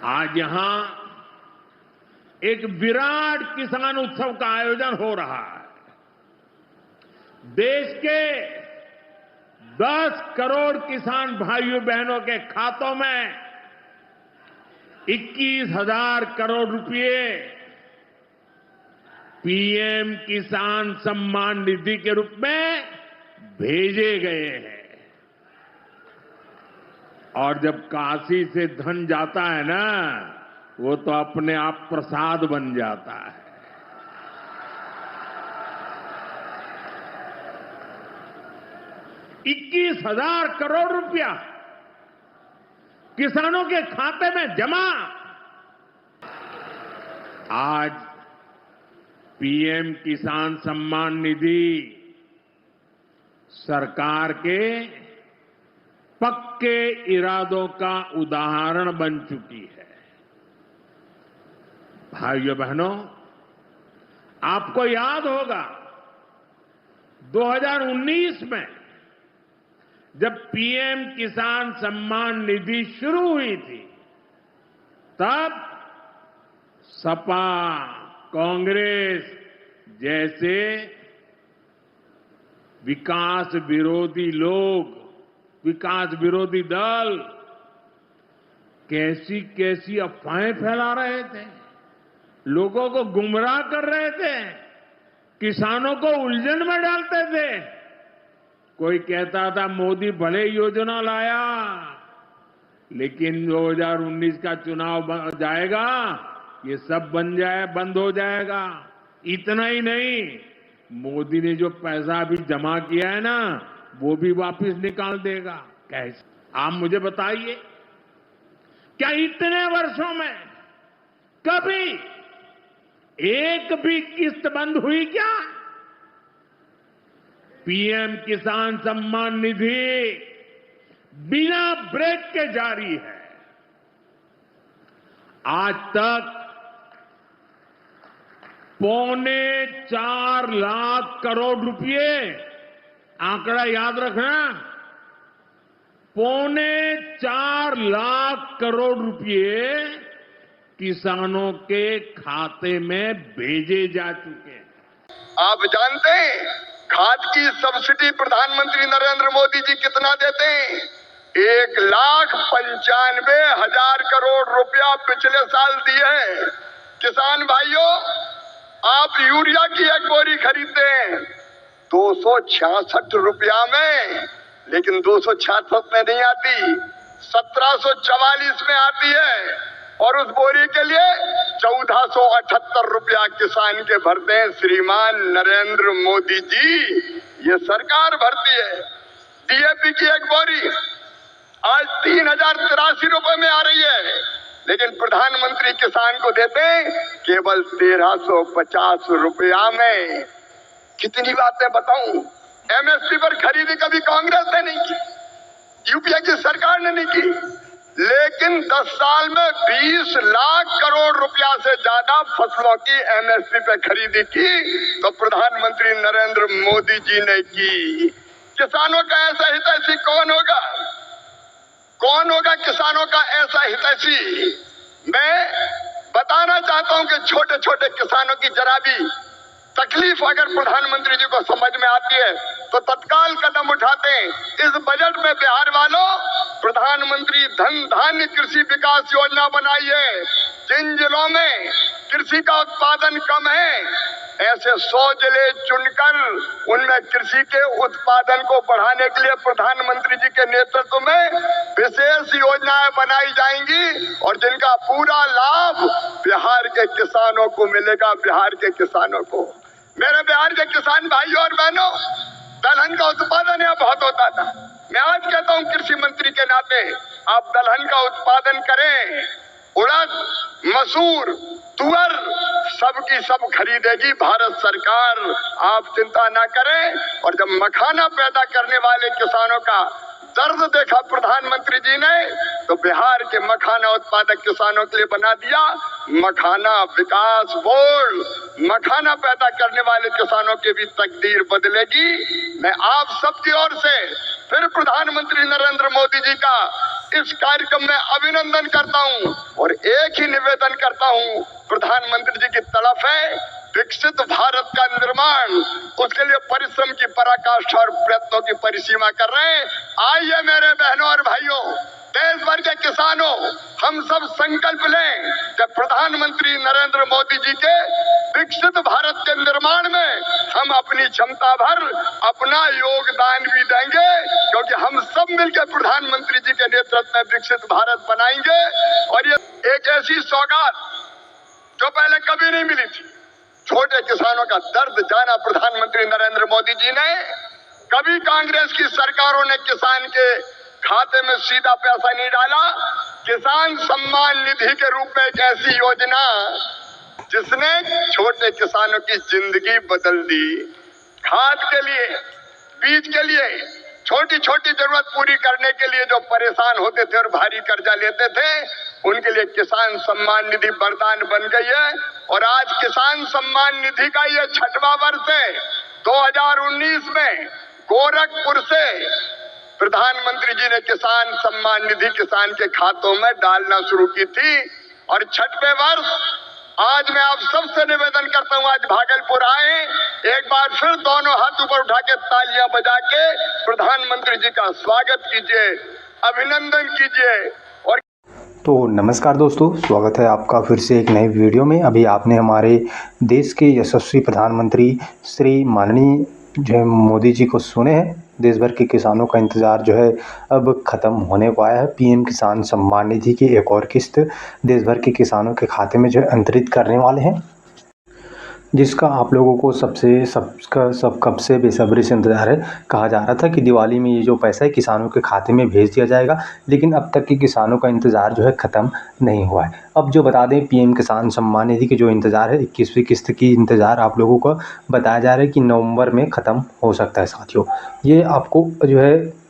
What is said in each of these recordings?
आज यहां एक विराट किसान उत्सव का आयोजन हो रहा है। देश के 10 करोड़ किसान भाइयों बहनों के खातों में 21,000 करोड़ रुपए पीएम किसान सम्मान निधि के रूप में भेजे गए हैं। और जब काशी से धन जाता है ना, वो तो अपने आप प्रसाद बन जाता है। ₹21,000 करोड़ रुपया किसानों के खाते में जमा। आज पीएम किसान सम्मान निधि सरकार के पक्के इरादों का उदाहरण बन चुकी है। भाइयों बहनों, आपको याद होगा 2019 में जब पीएम किसान सम्मान निधि शुरू हुई थी, तब सपा, कांग्रेस जैसे विकास विरोधी लोग, विकास विरोधी दल कैसी कैसी अफवाहें फैला रहे थे, लोगों को गुमराह कर रहे थे, किसानों को उलझन में डालते थे। कोई कहता था मोदी भले योजना लाया, लेकिन 2019 का चुनाव जाएगा, ये सब बंद हो जाएगा। इतना ही नहीं, मोदी ने जो पैसा अभी जमा किया है ना, वो भी वापस निकाल देगा। कैसे? आप मुझे बताइए, क्या इतने वर्षों में कभी एक भी किस्त बंद हुई क्या? पीएम किसान सम्मान निधि बिना ब्रेक के जारी है। आज तक 4.25 लाख करोड़ रुपए, आंकड़ा याद रखना, 4.25 लाख करोड़ रुपए किसानों के खाते में भेजे जा चुके हैं। आप जानते हैं खाद की सब्सिडी प्रधानमंत्री नरेंद्र मोदी जी कितना देते हैं? 1,95,000 करोड़ रुपया पिछले साल दिए हैं। किसान भाइयों, आप यूरिया की एक बोरी खरीदते हैं 266 रुपया में, लेकिन 266 में नहीं आती, 1744 में आती है। और उस बोरी के लिए 1478 रुपया किसान के भरते हैं श्रीमान नरेंद्र मोदी जी, ये सरकार भरती है। डीएपी की एक बोरी आज 3,083 रुपए में आ रही है, लेकिन प्रधानमंत्री किसान को देते हैं केवल 1,350 रुपया में। कितनी बातें बताऊं? एमएसपी पर खरीदी कभी कांग्रेस ने नहीं की, यूपीए की सरकार ने नहीं की, लेकिन 10 साल में 20 लाख करोड़ रुपया से ज्यादा फसलों की एमएसपी पे खरीदी की तो प्रधानमंत्री नरेंद्र मोदी जी ने की। किसानों का ऐसा हितैषी कौन होगा? कौन होगा किसानों का ऐसा हितैषी? मैं बताना चाहता हूं कि छोटे छोटे किसानों की जरा भी तकलीफ अगर प्रधानमंत्री जी को समझ में आती है तो तत्काल कदम उठाते हैं। इस बजट में बिहार वालों प्रधानमंत्री धन धान्य कृषि विकास योजना बनाई है। जिन जिलों में कृषि का उत्पादन कम है, ऐसे 100 जिले चुनकर उनमें कृषि के उत्पादन को बढ़ाने के लिए प्रधानमंत्री जी के नेतृत्व में विशेष योजनाएं बनाई जाएंगी और जिनका पूरा लाभ बिहार के किसानों को मिलेगा। बिहार के किसानों को, मेरे बिहार के किसान भाइयों और बहनों, दलहन का उत्पादन यहाँ बहुत होता था। मैं आज कहता हूँ कृषि मंत्री के नाते, आप दलहन का उत्पादन करें। उड़द, मसूर, तुअर सबकी सब खरीदेगी भारत सरकार, आप चिंता ना करें। और जब मखाना पैदा करने वाले किसानों का दर्द देखा प्रधानमंत्री जी ने, तो बिहार के मखाना उत्पादक किसानों के लिए बना दिया मखाना विकास बोर्ड। मखाना पैदा करने वाले किसानों की भी तकदीर बदलेगी। मैं आप सबकी ओर से फिर प्रधानमंत्री नरेंद्र मोदी जी का इस कार्यक्रम में अभिनंदन करता हूं और एक ही निवेदन करता हूं, प्रधानमंत्री जी की तरफ है, विकसित भारत का निर्माण, उसके लिए परिश्रम की पराकाष्ठा और प्रयत्नों की परिसीमा कर रहे हैं। आइए मेरे बहनों और भाइयों, देश भर के किसानों, हम सब संकल्प लें कि प्रधानमंत्री नरेंद्र मोदी जी के विकसित भारत के निर्माण में हम अपनी क्षमता भर अपना योगदान भी देंगे, क्योंकि हम सब मिलकर प्रधानमंत्री जी के नेतृत्व में विकसित भारत बनाएंगे। और ये एक ऐसी सौगात जो पहले कभी नहीं मिली थी। छोटे किसानों का दर्द जाना प्रधानमंत्री नरेंद्र मोदी जी ने। कभी कांग्रेस की सरकारों ने किसान के खाते में सीधा पैसा नहीं डाला। किसान सम्मान निधि के रूप में एक ऐसी योजना जिसने छोटे किसानों की जिंदगी बदल दी। खाद के लिए, बीज के लिए, छोटी छोटी जरूरत पूरी करने के लिए जो परेशान होते थे और भारी कर्जा लेते थे, उनके लिए किसान सम्मान निधि वरदान बन गई है। और आज किसान सम्मान निधि का ये 6वां वर्ष है। 2019 में गोरखपुर से प्रधानमंत्री जी ने किसान सम्मान निधि किसान के खातों में डालना शुरू की थी। और 6वें वर्ष आज मैं आप सबसे निवेदन करता हूं, आज भागलपुर आए, एक बार फिर दोनों हाथ ऊपर उठा के तालियां बजा के प्रधानमंत्री जी का स्वागत कीजिए, अभिनंदन कीजिए। और तो नमस्कार दोस्तों, स्वागत है आपका फिर से एक नए वीडियो में। अभी आपने हमारे देश के यशस्वी प्रधानमंत्री श्री माननीय जो है मोदी जी को सुने हैं। देश भर के किसानों का इंतज़ार जो है अब ख़त्म होने को आया है। पीएम किसान सम्मान निधि की एक और किस्त देश भर के किसानों के खाते में जो है अंतरित करने वाले हैं, जिसका आप लोगों को कब से बेसब्री से इंतज़ार है। कहा जा रहा था कि दिवाली में ये जो पैसा है किसानों के खाते में भेज दिया जाएगा, लेकिन अब तक के किसानों का इंतज़ार जो है ख़त्म नहीं हुआ है। अब जो बता दें, पीएम किसान सम्मान निधि की जो इंतज़ार है, 21वीं किस्त की इंतज़ार आप लोगों को बताया जा रहा है कि नवंबर में ख़त्म हो सकता है। साथियों, ये आपको जो है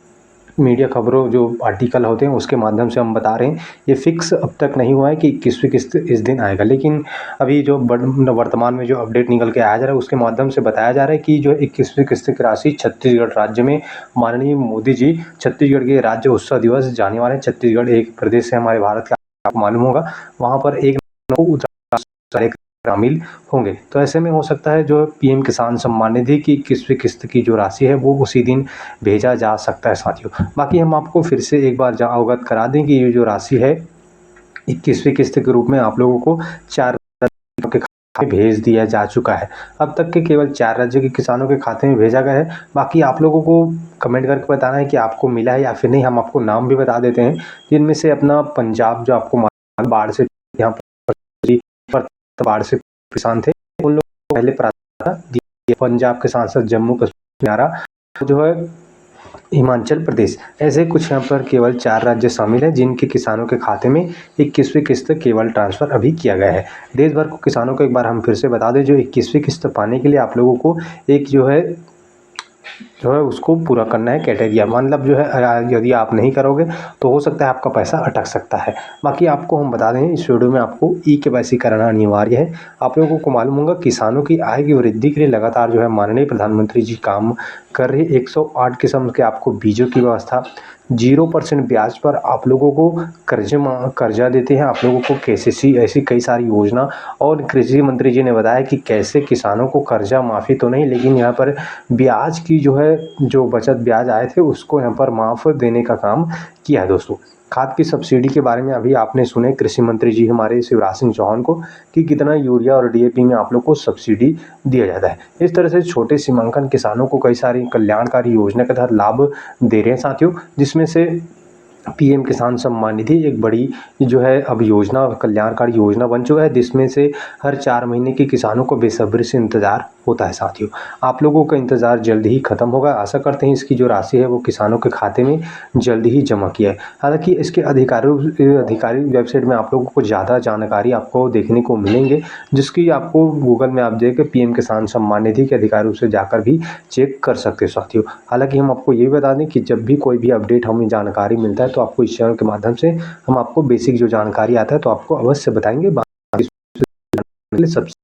मीडिया खबरों जो आर्टिकल होते हैं उसके माध्यम से हम बता रहे हैं। ये फिक्स अब तक नहीं हुआ है कि 21वीं किस्त इस दिन आएगा, लेकिन अभी जो वर्तमान में जो अपडेट निकल के आया जा रहा है उसके माध्यम से बताया जा रहा है कि जो 21वीं किस्त की राशि छत्तीसगढ़ राज्य में माननीय मोदी जी छत्तीसगढ़ के राज्य उत्सव दिवस जाने वाले हैं। छत्तीसगढ़ एक प्रदेश है हमारे भारत का, आपको मालूम होगा। वहाँ पर एक शामिल होंगे, तो ऐसे में हो सकता है जो पीएम किसान सम्मान निधि की 21वीं किस्त की जो राशि है वो उसी दिन भेजा जा सकता है। साथियों, बाकी हम आपको फिर से एक बार अवगत करा दें कि ये जो राशि है 21वीं किस्त के रूप में आप लोगों को 4 राज्यों के खाते में भेज दिया जा चुका है। अब तक के केवल 4 राज्यों के किसानों के खाते में भेजा गया है। बाकी आप लोगों को कमेंट करके बताना है कि आपको मिला है या फिर नहीं। हम आपको नाम भी बता देते हैं, जिनमें से अपना पंजाब जो आपको बाढ़ से यहाँ बाढ़ से किसान थे, उन लोगों को पहले प्राथमिकता दी। पंजाब के सांसद, जम्मू कश्मीर जो है हिमाचल प्रदेश, ऐसे कुछ यहाँ पर केवल 4 राज्य शामिल हैं जिनके किसानों के खाते में 21वीं किस्त केवल ट्रांसफ़र अभी किया गया है। देश भर को किसानों को एक बार हम फिर से बता दें, जो 21वीं किस्त पाने के लिए आप लोगों को एक जो है उसको पूरा करना है क्राइटेरिया। मतलब जो है यदि आप नहीं करोगे तो हो सकता है आपका पैसा अटक सकता है। बाकी आपको हम बता दें, इस वीडियो में आपको ई-केवाईसी कराना अनिवार्य है। आप लोगों को मालूम होगा किसानों की आय की वृद्धि के लिए लगातार जो है माननीय प्रधानमंत्री जी काम कर रहे। 108 किस्म के आपको बीजों की व्यवस्था, 0% ब्याज पर आप लोगों को कर्जा देते हैं। आप लोगों को केसीसी, ऐसी कई सारी योजना। और कृषि मंत्री जी ने बताया कि कैसे किसानों को कर्जा माफ़ी तो नहीं, लेकिन यहाँ पर ब्याज की जो है जो बचत ब्याज आए थे उसको यहाँ पर माफ़ देने का काम किया है। दोस्तों, खाद की सब्सिडी के बारे में अभी आपने सुने कृषि मंत्री जी हमारे शिवराज सिंह चौहान को कि कितना यूरिया और डीएपी में आप लोग को सब्सिडी दिया जाता है। इस तरह से छोटे सीमांकन किसानों को कई सारी कल्याणकारी योजना के तहत लाभ दे रहे हैं साथियों, जिसमें से पीएम किसान सम्मान निधि एक बड़ी जो है अब योजना, कल्याणकारी योजना बन चुका है, जिसमें से हर 4 महीने के किसानों को बेसब्री से इंतज़ार होता है। साथियों, आप लोगों का इंतज़ार जल्द ही ख़त्म होगा। आशा करते हैं इसकी जो राशि है वो किसानों के खाते में जल्द ही जमा किया है। हालांकि इसके अधिकारी वेबसाइट में आप लोगों को ज़्यादा जानकारी आपको देखने को मिलेंगे, जिसकी आपको गूगल में आप देख के पीएम किसान सम्मान निधि के अधिकारियों से जाकर भी चेक कर सकते हैं। साथियों, हालांकि हम आपको ये बता दें कि जब भी कोई भी अपडेट हमें जानकारी मिलता है तो आपको इस चैनल के माध्यम से हम आपको बेसिक जो जानकारी आता है तो आपको अवश्य बताएंगे। सबसे